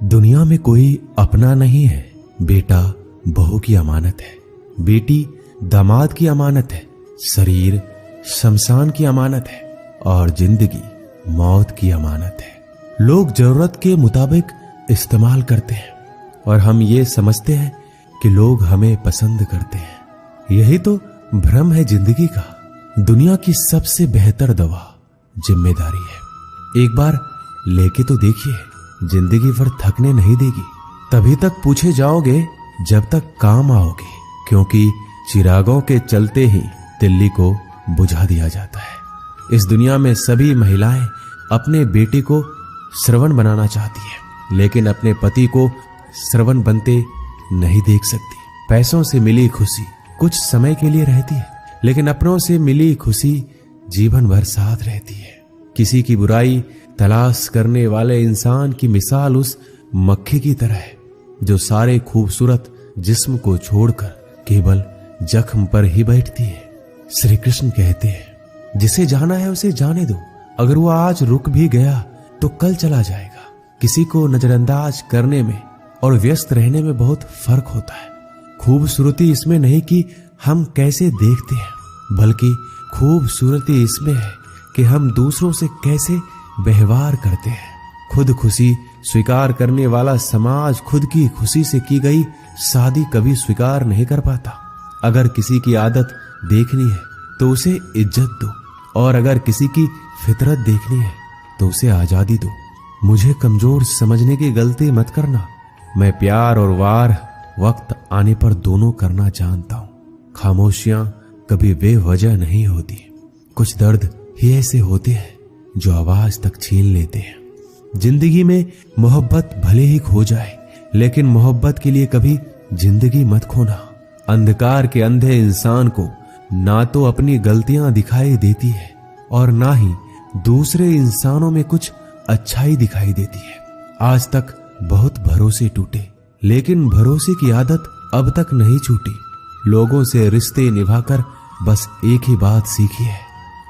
दुनिया में कोई अपना नहीं है। बेटा बहू की अमानत है, बेटी दामाद की अमानत है, शरीर शमशान की अमानत है और जिंदगी मौत की अमानत है। लोग जरूरत के मुताबिक इस्तेमाल करते हैं और हम ये समझते हैं कि लोग हमें पसंद करते हैं। यही तो भ्रम है जिंदगी का। दुनिया की सबसे बेहतर दवा जिम्मेदारी है। एक बार लेके तो देखिए, जिंदगी भर थकने नहीं देगी। तभी तक पूछे जाओगे जब तक काम आओगे, क्योंकि चिरागों के चलते ही तिल्ली को बुझा दिया जाता है। इस दुनिया में सभी महिलाएं अपने बेटे को श्रवण बनाना चाहती है, लेकिन अपने पति को श्रवण बनते नहीं देख सकती। पैसों से मिली खुशी कुछ समय के लिए रहती है, लेकिन अपनों से मिली खुशी जीवन भर साथ रहती है। किसी की बुराई तलाश करने वाले इंसान की मिसाल उस मक्खी की तरह है जो सारे खूबसूरत जिस्म को छोड़कर केवल जख्म पर ही बैठती है। श्री कृष्ण कहते हैं, जिसे जाना है उसे जाने दो। अगर वो आज रुक भी गया तो कल चला जाएगा। किसी को नजरअंदाज करने में और व्यस्त रहने में बहुत फर्क होता है। खूबसूरती इसमें नहीं कि हम कैसे देखते हैं, बल्कि खूबसूरती इसमें है कि हम दूसरों से कैसे व्यवहार करते हैं। खुद खुशी स्वीकार करने वाला समाज खुद की खुशी से की गई शादी कभी स्वीकार नहीं कर पाता। अगर किसी की आदत देखनी है तो उसे इज्जत दो, और अगर किसी की फितरत देखनी है तो उसे आजादी दो। मुझे कमजोर समझने की गलती मत करना। मैं प्यार और वार वक्त आने पर दोनों करना जानता हूँ। खामोशियां कभी बेवजह नहीं होती। कुछ दर्द ही ऐसे होते हैं जो आवाज तक छीन लेते हैं। जिंदगी में मोहब्बत भले ही खो जाए, लेकिन मोहब्बत के लिए कभी जिंदगी मत खोना। अंधकार के अंधे इंसान को ना तो अपनी गलतियां दिखाई देती है और ना ही दूसरे इंसानों में कुछ अच्छाई दिखाई देती है। आज तक बहुत भरोसे टूटे, लेकिन भरोसे की आदत अब तक नहीं छूटी। लोगों से रिश्ते निभाकर बस एक ही बात सीखी है,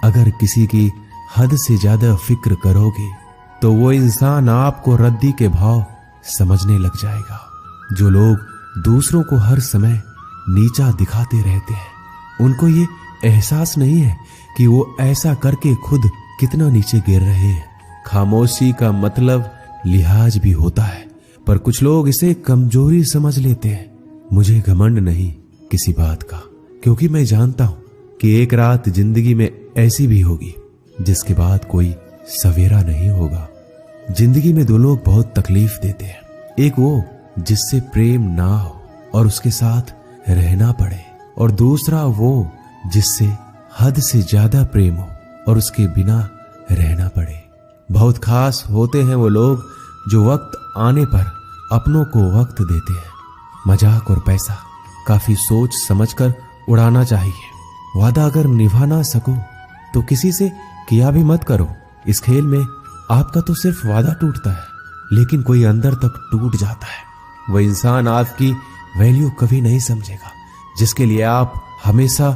अगर किसी की हद से ज्यादा फिक्र करोगे तो वो इंसान आपको रद्दी के भाव समझने लग जाएगा। जो लोग दूसरों को हर समय नीचा दिखाते रहते हैं, उनको ये एहसास नहीं है कि वो ऐसा करके खुद कितना नीचे गिर रहे हैं। खामोशी का मतलब लिहाज भी होता है, पर कुछ लोग इसे कमजोरी समझ लेते हैं। मुझे घमंड नहीं किसी बात का, क्योंकि मैं जानता हूं कि एक रात जिंदगी में ऐसी भी होगी जिसके बाद कोई सवेरा नहीं होगा। जिंदगी में दो लोग बहुत तकलीफ देते हैं। एक वो जिससे प्रेम ना हो और उसके साथ रहना पड़े, और दूसरा वो जिससे हद से ज्यादा प्रेम हो और उसके बिना रहना पड़े। बहुत खास होते हैं वो लोग जो वक्त आने पर अपनों को वक्त देते हैं। मजाक और पैसा काफी सोच समझकर उड़ाना चाहिए। वादा अगर निभा ना सको तो किसी से किया भी मत करो। इस खेल में आपका तो सिर्फ वादा टूटता है, लेकिन कोई अंदर तक टूट जाता है। वह इंसान आपकी वैल्यू कभी नहीं समझेगा जिसके लिए आप हमेशा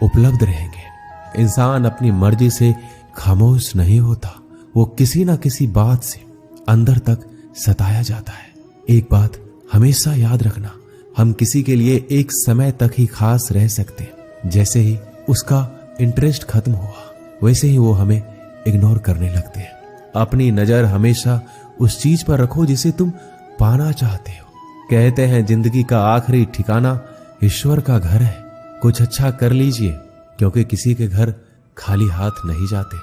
उपलब्ध रहेंगे। इंसान अपनी मर्जी से खामोश नहीं होता, वो किसी ना किसी बात से अंदर तक सताया जाता है। एक बात हमेशा याद रखना, हम किसी के लिए एक समय तक ही खास रह सकते हैं। जैसे ही उसका इंटरेस्ट खत्म हुआ, वैसे ही वो हमें इग्नोर करने लगते हैं। अपनी नजर हमेशा उस चीज पर रखो जिसे तुम पाना चाहते हो। कहते हैं जिंदगी का आखिरी ठिकाना ईश्वर का घर है। कुछ अच्छा कर लीजिए, क्योंकि किसी के घर खाली हाथ नहीं जाते।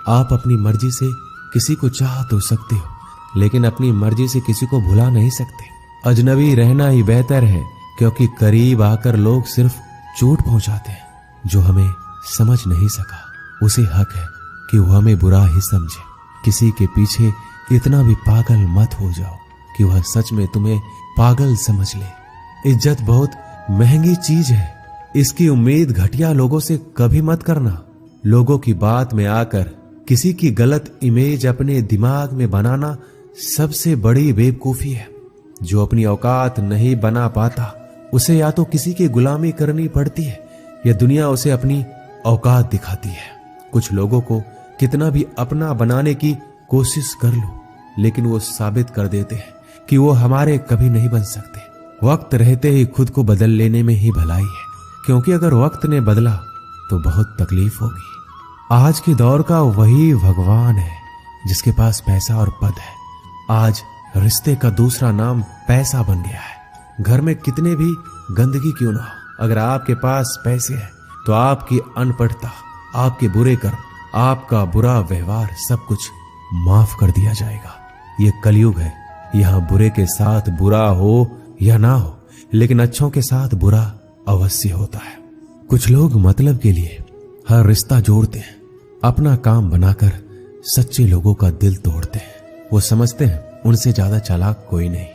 आप अपनी मर्जी से किसी को चाह तो सकते हो, लेकिन अपनी मर्जी से किसी को भुला नहीं सकते। अजनबी रहना ही बेहतर है, क्योंकि करीब आकर लोग सिर्फ चोट पहुंचाते हैं। जो हमें समझ नहीं सका उसे हक है कि वो हमें बुरा ही समझे। किसी के पीछे इतना भी पागल मत हो जाओ कि वह सच में तुम्हें पागल समझ ले। इज्जत बहुत महंगी चीज है, इसकी उम्मीद घटिया लोगों से कभी मत करना। लोगों की बात में आकर किसी की गलत इमेज अपने दिमाग में बनाना सबसे बड़ी बेवकूफी है। जो अपनी औकात नहीं बना पाता उसे या तो किसी की गुलामी करनी पड़ती है या दुनिया उसे अपनी औकात दिखाती है। कुछ लोगों को कितना भी अपना बनाने की कोशिश कर लो, लेकिन वो साबित कर देते हैं कि वो हमारे कभी नहीं बन सकते। वक्त रहते ही खुद को बदल लेने में ही भलाई है, क्योंकि अगर वक्त ने बदला तो बहुत तकलीफ होगी। आज के दौर का वही भगवान है जिसके पास पैसा और पद है। आज रिश्ते का दूसरा नाम पैसा बन गया है। घर में कितने भी गंदगी क्यों ना हो, अगर आपके पास पैसे हैं तो आपकी अनपढ़ता, आपके बुरे कर्म, आपका बुरा व्यवहार सब कुछ माफ कर दिया जाएगा। ये कलयुग है, यहाँ बुरे के साथ बुरा हो या ना हो, लेकिन अच्छों के साथ बुरा अवश्य होता है। कुछ लोग मतलब के लिए हर रिश्ता जोड़ते हैं, अपना काम बनाकर सच्चे लोगों का दिल तोड़ते हैं। वो समझते हैं उनसे ज्यादा चालाक कोई नहीं,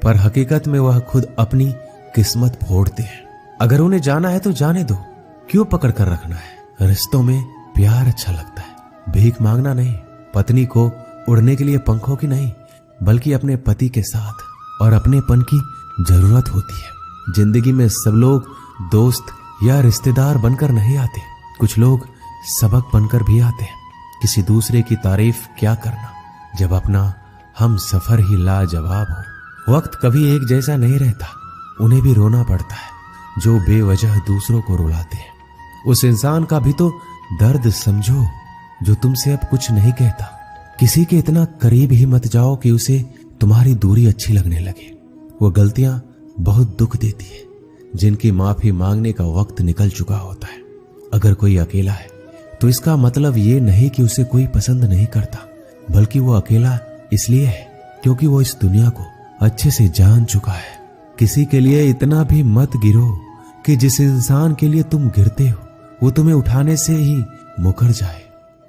पर हकीकत में वह खुद अपनी किस्मत फोड़ते हैं। अगर उन्हें जाना है तो जाने दो, क्यों पकड़ कर रखना है। रिश्तों में प्यार अच्छा लगता है, भीख मांगना नहीं। पत्नी को उड़ने के लिए पंखों की नहीं, बल्कि अपने पति के साथ और अपनेपन की जरूरत होती है। जिंदगी में सब लोग दोस्त या रिश्तेदार बनकर नहीं आते, कुछ लोग सबक बनकर भी आते हैं। किसी दूसरे की तारीफ क्या करना जब अपना हम सफर ही लाजवाब हो। वक्त कभी एक जैसा नहीं रहता, उन्हें भी रोना पड़ता है जो बेवजह दूसरों को रुलाते हैं। उस इंसान का भी तो दर्द समझो जो तुमसे अब कुछ नहीं कहता। किसी के इतना करीब ही मत जाओ कि उसे तुम्हारी दूरी अच्छी लगने लगे। वो गलतियां बहुत दुख देती है जिनकी माफी मांगने का वक्त निकल चुका होता है। अगर कोई अकेला है तो इसका मतलब ये नहीं कि उसे कोई पसंद नहीं करता, बल्कि वो अकेला इसलिए है क्योंकि वो इस दुनिया को अच्छे से जान चुका है। किसी के लिए इतना भी मत गिरो कि जिस इंसान के लिए तुम गिरते हो वो तुम्हें उठाने से ही मुकर जाए।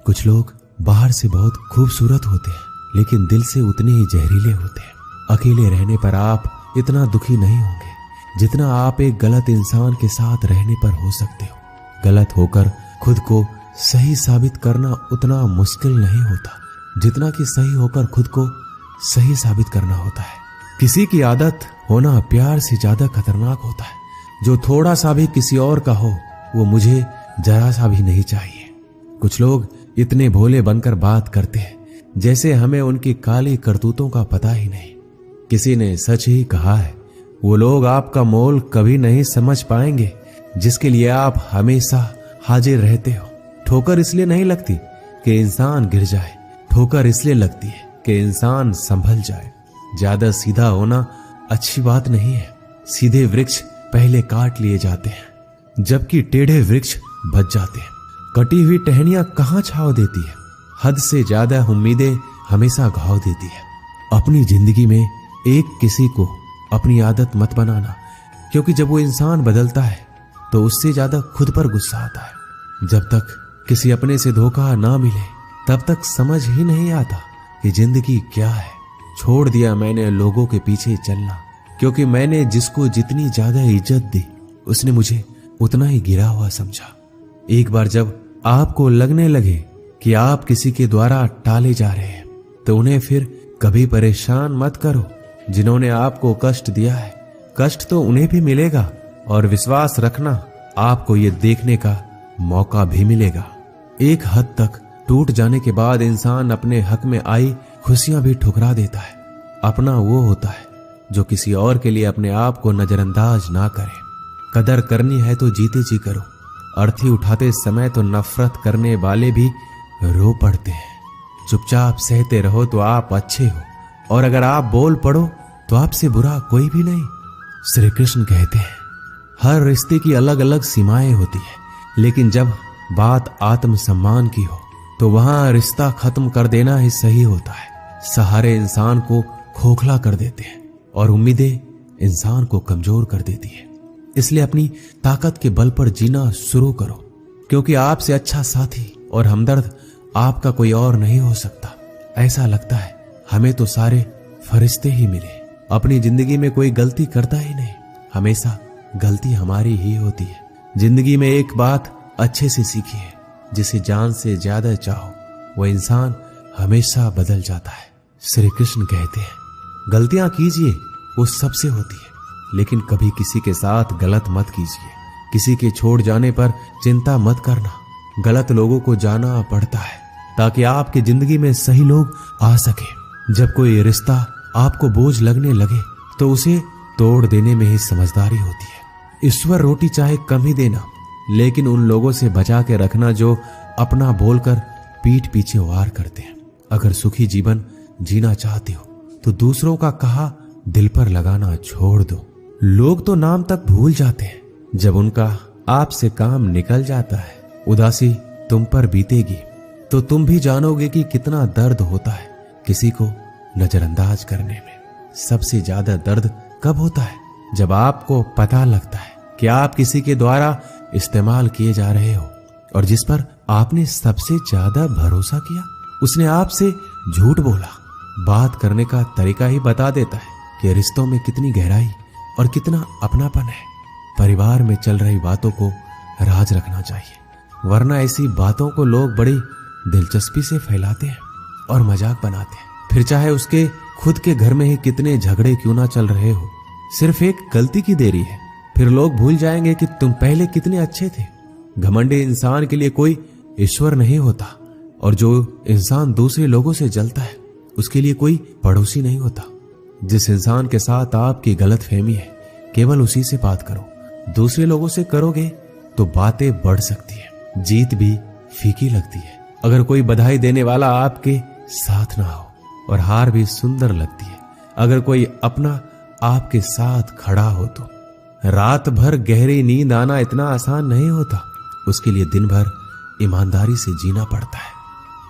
कुछ लोग बाहर से बहुत खूबसूरत होते हैं, लेकिन दिल से उतने ही जहरीले होते हैं। अकेले रहने पर आप इतना दुखी नहीं होंगे जितना आप एक गलत इंसान के साथ रहने पर हो सकते हो। गलत होकर खुद को सही साबित करना उतना मुश्किल नहीं होता जितना कि सही होकर खुद को सही साबित करना होता है। किसी की आदत होना प्यार से ज्यादा खतरनाक होता है। जो थोड़ा सा भी किसी और का हो वो मुझे जरा सा भी नहीं चाहिए। कुछ लोग इतने भोले बनकर बात करते हैं जैसे हमें उनकी काली करतूतों का पता ही नहीं। किसी ने सच ही कहा है, वो लोग आपका मोल कभी नहीं समझ पाएंगे जिसके लिए आप हमेशा हाजिर रहते हो। ठोकर इसलिए नहीं लगती कि इंसान गिर जाए, ठोकर इसलिए लगती है कि इंसान संभल जाए। ज्यादा सीधा होना अच्छी बात नहीं है। सीधे वृक्ष पहले काट लिए जाते हैं जबकि टेढ़े वृक्ष बच जाते हैं। कटी हुई टहनियां कहां छाव देती है, हद से ज्यादा उम्मीदें हमेशा घाव देती है। अपनी जिंदगी में एक किसी को अपनी आदत मत बनाना, क्योंकि जब वो इंसान बदलता है तो उससे ज्यादा खुद पर गुस्सा आता है। जब तक किसी अपने से धोखा ना मिले तब तक समझ ही नहीं आता कि जिंदगी क्या है। छोड़ दिया मैंने लोगों के पीछे चलना, क्योंकि मैंने जिसको जितनी ज्यादा इज्जत दी उसने मुझे उतना ही गिरा हुआ समझा। एक बार जब आपको लगने लगे कि आप किसी के द्वारा टाले जा रहे हैं तो उन्हें फिर कभी परेशान मत करो। जिन्होंने आपको कष्ट दिया है, कष्ट तो उन्हें भी मिलेगा, और विश्वास रखना आपको ये देखने का मौका भी मिलेगा। एक हद तक टूट जाने के बाद इंसान अपने हक में आई खुशियां भी ठुकरा देता है। अपना वो होता है जो किसी और के लिए अपने आप को नजरअंदाज ना करे। कदर करनी है तो जीते जी करो। अर्थी उठाते समय तो नफरत करने वाले भी रो पड़ते हैं। चुपचाप सहते रहो तो आप अच्छे हो, और अगर आप बोल पड़ो तो आपसे बुरा कोई भी नहीं। श्री कृष्ण कहते हैं हर रिश्ते की अलग अलग सीमाएं होती है, लेकिन जब बात आत्म सम्मान की हो तो वहां रिश्ता खत्म कर देना ही सही होता है। सहारे इंसान को खोखला कर देते हैं और उम्मीदें इंसान को कमजोर कर देती है। इसलिए अपनी ताकत के बल पर जीना शुरू करो, क्योंकि आपसे अच्छा साथी और हमदर्द आपका कोई और नहीं हो सकता। ऐसा लगता है हमें तो सारे फरिश्ते ही मिले। अपनी जिंदगी में कोई गलती करता ही नहीं, हमेशा गलती हमारी ही होती है। जिंदगी में एक बात अच्छे से सीखिए, जिसे जान से ज्यादा चाहो वह इंसान हमेशा बदल जाता है। श्री कृष्ण कहते हैं गलतियां कीजिए, वो सबसे होती है, लेकिन कभी किसी के साथ गलत मत कीजिए। किसी के छोड़ जाने पर चिंता मत करना। गलत लोगों को जाना पड़ता है ताकि आपकी जिंदगी में सही लोग आ सके। जब कोई रिश्ता आपको बोझ लगने लगे तो उसे तोड़ देने में ही समझदारी होती है। ईश्वर रोटी चाहे कम ही देना, लेकिन उन लोगों से बचा के रखना जो अपना बोलकर पीठ पीछे वार करते हैं। अगर सुखी जीवन जीना चाहते हो तो दूसरों का कहा दिल पर लगाना छोड़ दो। लोग तो नाम तक भूल जाते हैं जब उनका आपसे काम निकल जाता है। उदासी तुम पर बीतेगी तो तुम भी जानोगे कि कितना दर्द होता है किसी को नजरअंदाज करने में। सबसे ज्यादा दर्द कब होता है? जब आपको पता लगता है कि आप किसी के द्वारा इस्तेमाल किए जा रहे हो और जिस पर आपने सबसे ज्यादा भरोसा किया उसने आपसे झूठ बोला। बात करने का तरीका ही बता देता है कि रिश्तों में कितनी गहराई और कितना अपनापन है। परिवार में चल रही बातों को राज रखना चाहिए, वरना ऐसी बातों को लोग बड़ी दिलचस्पी से फैलाते हैं और मजाक बनाते हैं। फिर चाहे उसके खुद के घर में ही कितने झगड़े क्यों ना चल रहे हो, सिर्फ एक गलती की देरी है। फिर लोग भूल जाएंगे कि तुम पहले कितने अच्छे थे। घमंडी इंसान के लिए कोई ईश्वर नहीं होता और जो इंसान दूसरे लोगों से जलता है उसके लिए कोई पड़ोसी नहीं होता। जिस इंसान के साथ आपकी गलतफहमी है केवल उसी से बात करो। दूसरे लोगों से करोगे तो बातें बढ़ सकती है, जीत भी फीकी लगती है। अगर कोई बधाई देने वाला आपके साथ ना हो और हार भी सुंदर लगती है। अगर कोई अपना आपके साथ खड़ा हो तो रात भर गहरी नींद आना इतना आसान नहीं होता। उसके लिए दिन भर ईमानदारी से जीना पड़ता है।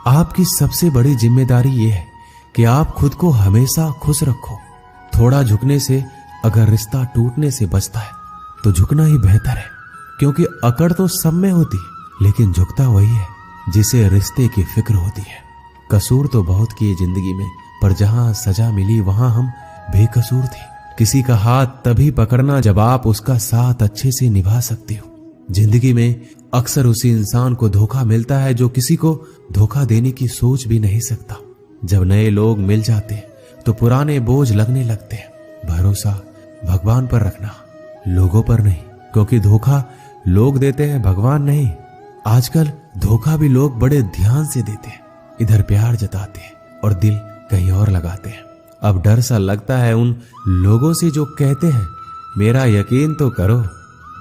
आपकी सबसे बड़ी जिम्मेदारी यह है कि आप खुद को हमेशा खुश रखो। थोड़ा झुकने से अगर रिश्ता टूटने से बचता है तो झुकना ही बेहतर है, क्योंकि अकड़ तो सब में होती है लेकिन झुकता वही है जिसे रिश्ते की फिक्र होती है। कसूर तो बहुत किए जिंदगी में, पर जहां सजा मिली वहां हम बेकसूर थे। किसी का हाथ तभी पकड़ना जब आप उसका साथ अच्छे से निभा सकते हो। जिंदगी में अक्सर उसी इंसान को धोखा मिलता है जो किसी को धोखा देने की सोच भी नहीं सकता। जब नए लोग मिल जाते हैं तो पुराने बोझ लगने लगते हैं। भरोसा भगवान पर रखना, लोगों पर नहीं, क्योंकि धोखा लोग देते हैं, भगवान नहीं। आजकल धोखा भी लोग बड़े ध्यान से देते हैं। इधर प्यार जताते हैं और दिल कहीं और लगाते हैं। अब डर सा लगता है उन लोगों से जो कहते हैं मेरा यकीन तो करो,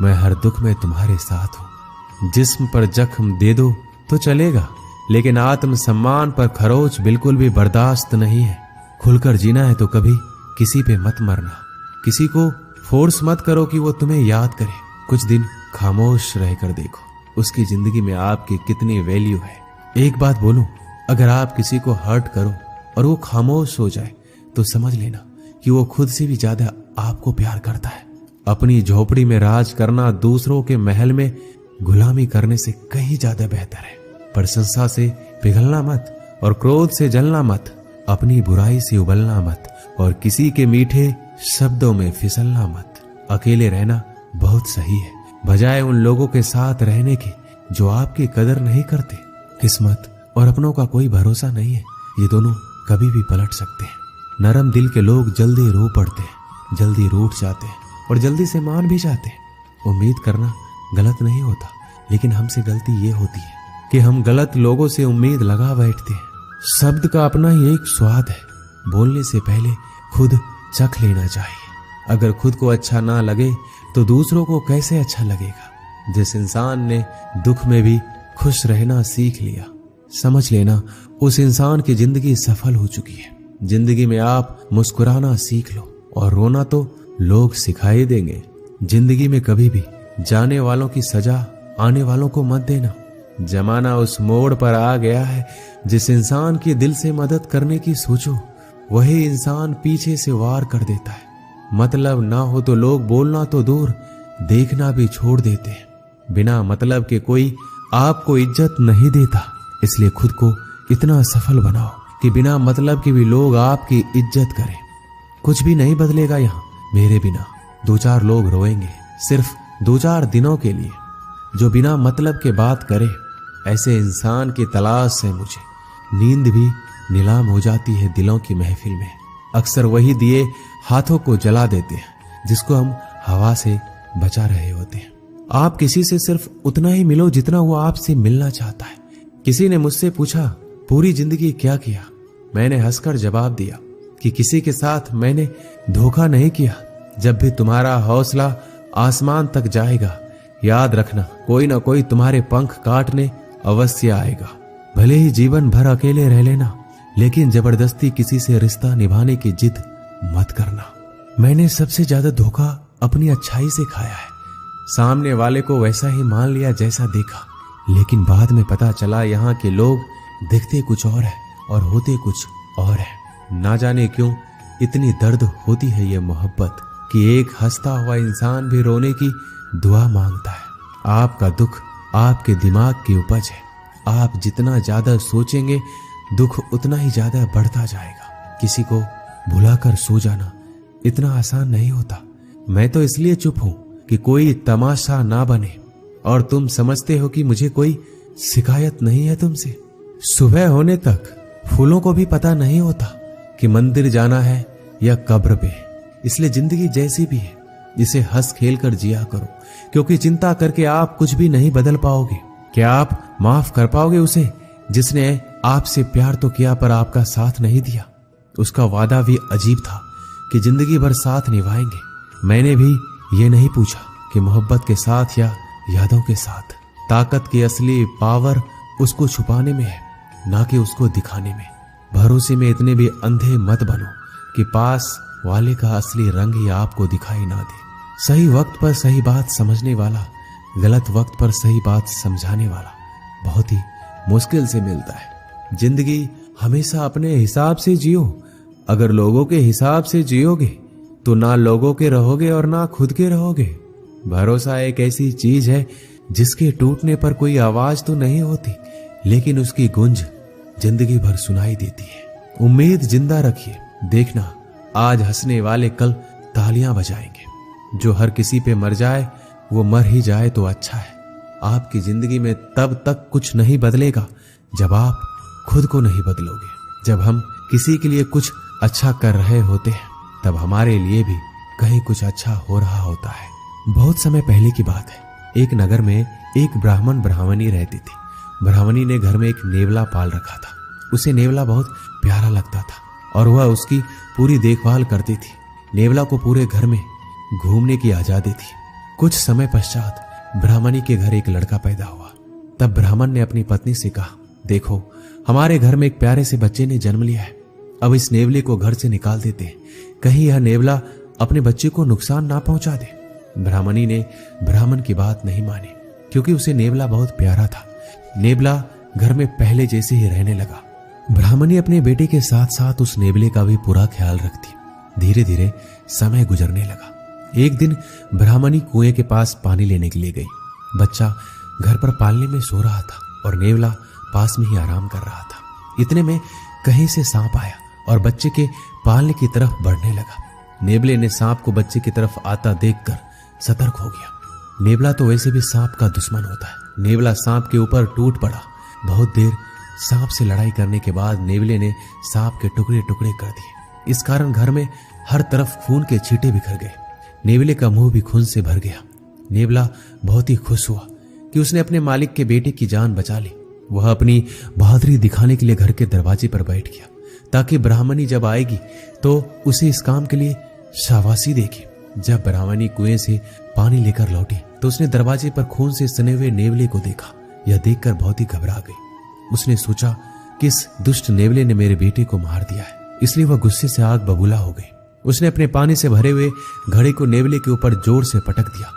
मैं हर दुख में तुम्हारे साथ हूं। जिस्म पर जख्म दे दो तो चलेगा, लेकिन आत्म सम्मान पर खरोच बिल्कुल भी बर्दाश्त नहीं है। खुलकर जीना है तो कभी किसी पे मत मरना। किसी को फोर्स मत करो कि वो तुम्हें याद करे। कुछ दिन खामोश रहकर देखो, उसकी जिंदगी में आपकी कितनी वैल्यू है। एक बात बोलूं, अगर आप किसी को हर्ट करो और वो खामोश हो जाए तो समझ लेना कि वो खुद से भी ज्यादा आपको प्यार करता है। अपनी झोपड़ी में राज करना दूसरों के महल में गुलामी करने से कहीं ज्यादा बेहतर है। प्रशंसा से पिघलना मत और क्रोध से जलना मत। अपनी बुराई से उबलना मत और किसी के मीठे शब्दों में फिसलना मत। अकेले रहना बहुत सही है, बजाय उन लोगों के साथ रहने के जो आपकी कदर नहीं करते। किस्मत और अपनों का कोई भरोसा नहीं है, ये दोनों कभी भी पलट सकते हैं। नरम दिल के लोग जल्दी रो पड़ते हैं, जल्दी रूठ जाते हैं और जल्दी से मान भी जाते हैं। उम्मीद करना गलत नहीं होता, लेकिन हमसे गलती ये होती है कि हम गलत लोगों से उम्मीद लगा बैठते हैं। शब्द का अपना ही एक स्वाद है, बोलने से पहले खुद चख लेना चाहिए। अगर खुद को अच्छा ना लगे तो दूसरों को कैसे अच्छा लगेगा। जिस इंसान ने दुख में भी खुश रहना सीख लिया, समझ लेना उस इंसान की जिंदगी सफल हो चुकी है। जिंदगी में आप मुस्कुराना सीख लो और रोना तो लोग सिखाई देंगे। जिंदगी में कभी भी जाने वालों की सजा आने वालों को मत देना। जमाना उस मोड़ पर आ गया है, जिस इंसान की दिल से मदद करने की सोचो वही इंसान पीछे से वार कर देता है। मतलब ना हो तो लोग बोलना तो दूर, देखना भी छोड़ देते हैं। बिना मतलब के कोई आपको इज्जत नहीं देता, इसलिए खुद को इतना सफल बनाओ कि बिना मतलब के भी लोग आपकी इज्जत करें। कुछ भी नहीं बदलेगा यहाँ मेरे बिना। 2-4 लोग रोएंगे सिर्फ 2-4 दिनों के लिए, जो बिना मतलब के बात करे। ऐसे इंसान की तलाश है मुझे। नींद भी नीलाम हो जाती है दिलों की महफिल में। अक्सर वही दिए हाथों को जला देते हैं जिसको हम हवा से बचा रहे होते हैं। आप किसी से सिर्फ उतना ही मिलो जितना वो आपसे मिलना चाहता है। किसी ने मुझसे पूछा पूरी जिंदगी क्या किया? मैंने हंसकर जवाब दिया कि किसी के साथ मैंने धोखा नहीं किया। जब भी तुम्हारा हौसला आसमान तक जाएगा, याद रखना कोई ना कोई तुम्हारे पंख काटने अवश्य आएगा। भले ही जीवन भर अकेले रह लेना, लेकिन जबरदस्ती किसी से रिश्ता निभाने की जिद मत करना। मैंने सबसे ज्यादा धोखा अपनी अच्छाई से खाया है। सामने वाले को वैसा ही मान लिया जैसा देखा, लेकिन बाद में पता चला यहाँ के लोग दिखते कुछ और है और होते कुछ और है। ना जाने क्यों इतनी दर्द होती है ये मोहब्बत कि एक हंसता हुआ इंसान भी रोने की दुआ मांगता है। आपका दुख आपके दिमाग की उपज है। आप जितना ज्यादा सोचेंगे दुख उतना ही ज्यादा बढ़ता जाएगा। किसी को भुलाकर सो जाना इतना आसान नहीं होता। मैं तो इसलिए चुप हूं कि कोई तमाशा ना बने, और तुम समझते हो कि मुझे कोई शिकायत नहीं है तुमसे। सुबह होने तक फूलों को भी पता नहीं होता कि मंदिर जाना है या कब्र पे। इसलिए जिंदगी जैसी भी है इसे हंस खेल कर जिया करो, क्योंकि चिंता करके आप कुछ भी नहीं बदल पाओगे। क्या आप माफ कर पाओगे उसे जिसने आपसे प्यार तो किया पर आपका साथ नहीं दिया? उसका वादा भी अजीब था कि जिंदगी भर साथ निभाएंगे। मैंने भी ये नहीं पूछा कि मोहब्बत के साथ या यादों के साथ। ताकत की असली पावर उसको छुपाने में है, ना कि उसको दिखाने में। भरोसे में इतने भी अंधे मत बनो कि पास वाले का असली रंग ही आपको दिखाई ना दे। सही वक्त पर सही बात समझने वाला, गलत वक्त पर सही बात समझाने वाला बहुत ही मुश्किल से मिलता है। जिंदगी हमेशा अपने हिसाब से जियो। अगर लोगों के हिसाब से जियोगे तो ना लोगों के रहोगे और ना खुद के रहोगे। भरोसा एक ऐसी चीज है जिसके टूटने पर कोई आवाज तो नहीं होती, लेकिन उसकी गूंज जिंदगी भर सुनाई देती है। उम्मीद जिंदा रखिए। देखना आज हंसने वाले कल तालियां बजाएंगे। जो हर किसी पे मर जाए वो मर ही जाए तो अच्छा है। आपकी जिंदगी में तब तक कुछ नहीं बदलेगा जब आप खुद को नहीं बदलोगे। जब हम किसी के लिए कुछ अच्छा कर रहे होते हैं तब हमारे लिए भी कहीं कुछ अच्छा हो रहा होता है। बहुत समय पहले की बात है। एक नगर में एक ब्राह्मण ब्राह्मणी रहती थी। ब्राह्मणी ने घर में एक नेवला पाल रखा था। उसे नेवला बहुत प्यारा लगता था और वह उसकी पूरी देखभाल करती थी। नेवला को पूरे घर में घूमने की आजादी थी। कुछ समय पश्चात ब्राह्मणी के घर एक लड़का पैदा हुआ। तब ब्राह्मण ने अपनी पत्नी से कहा, देखो हमारे घर में एक प्यारे से बच्चे ने जन्म लिया है। अब इस नेवले को घर से निकाल देते हैं, कहीं यह नेवला अपने बच्चे को नुकसान ना पहुंचा दे। ब्राह्मणी ने ब्राह्मण की बात नहीं मानी, क्योंकि उसे नेवला बहुत प्यारा था। नेवला घर में पहले जैसे ही रहने लगा। ब्राह्मणी अपने बेटे के साथ साथ उस नेवले का भी पूरा ख्याल रखती। धीरे धीरे समय गुजरने लगा। एक दिन ब्राह्मणी कुएं के पास पानी लेने के लिए गई। बच्चा घर पर पालने में सो रहा था और नेवला पास में ही आराम कर रहा था। इतने में कहीं से सांप आया और बच्चे के पालने की तरफ बढ़ने लगा। नेवले ने सांप को बच्चे की तरफ आता देखकर सतर्क हो गया। नेवला तो वैसे भी सांप का दुश्मन होता है। नेवला सांप के ऊपर टूट पड़ा। बहुत देर सांप से लड़ाई करने के बाद नेवले ने सांप के टुकड़े टुकड़े कर दिए। इस कारण घर में हर तरफ खून के छींटे बिखर गए। नेवले का मुंह भी खून से भर गया। नेवला बहुत ही खुश हुआ कि उसने अपने मालिक के बेटे की जान बचा ली। वह अपनी बहादुरी दिखाने के लिए घर के दरवाजे पर बैठ गया, ताकि ब्राह्मणी जब आएगी तो उसे इस काम के लिए शाबाशी देगी। जब ब्राह्मणी कुएं से पानी लेकर लौटी तो उसने दरवाजे पर खून से सने हुए नेवले को देखा। यह देखकर बहुत ही घबरा गई। उसने सोचा कि इस दुष्ट नेवले ने मेरे बेटे को मार दिया है, इसलिए वह गुस्से से आग बबूला हो गई। उसने अपने पानी से भरे हुए घड़े को नेवले के ऊपर जोर से पटक दिया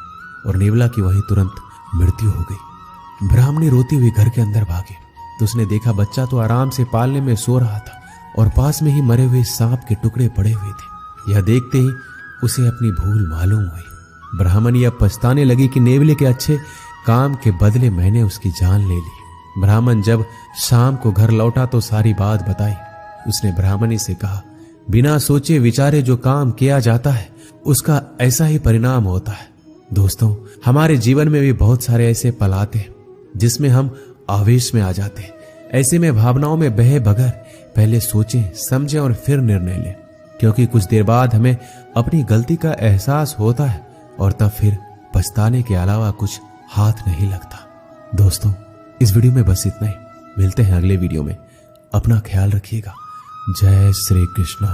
और नेवला की वहीं तुरंत मृत्यु हो गई। ब्राह्मणी रोती हुई घर के अंदर भागी तो उसने देखा बच्चा तो आराम से पालने में सो रहा था और पास में ही मरे हुए सांप के टुकड़े पड़े हुए थे। यह देखते ही उसे अपनी भूल मालूम हुई। ब्राह्मणी अब पछताने लगी कि नेवले के अच्छे काम के बदले मैंने उसकी जान ले ली। ब्राह्मण जब शाम को घर लौटा तो सारी बात बताई। उसने ब्राह्मणी से कहा, बिना सोचे विचारे जो काम किया जाता है उसका ऐसा ही परिणाम होता है। दोस्तों, हमारे जीवन में भी बहुत सारे ऐसे पल आते हैं जिसमें हम आवेश में आ जाते हैं। ऐसे में भावनाओं में बहे बगैर पहले सोचें, समझें और फिर निर्णय लें, क्योंकि कुछ देर बाद हमें अपनी गलती का एहसास होता है और तब फिर पछताने के अलावा कुछ हाथ नहीं लगता। दोस्तों, इस वीडियो में बस इतना ही। मिलते हैं अगले वीडियो में। अपना ख्याल रखिएगा। जय श्री कृष्ण।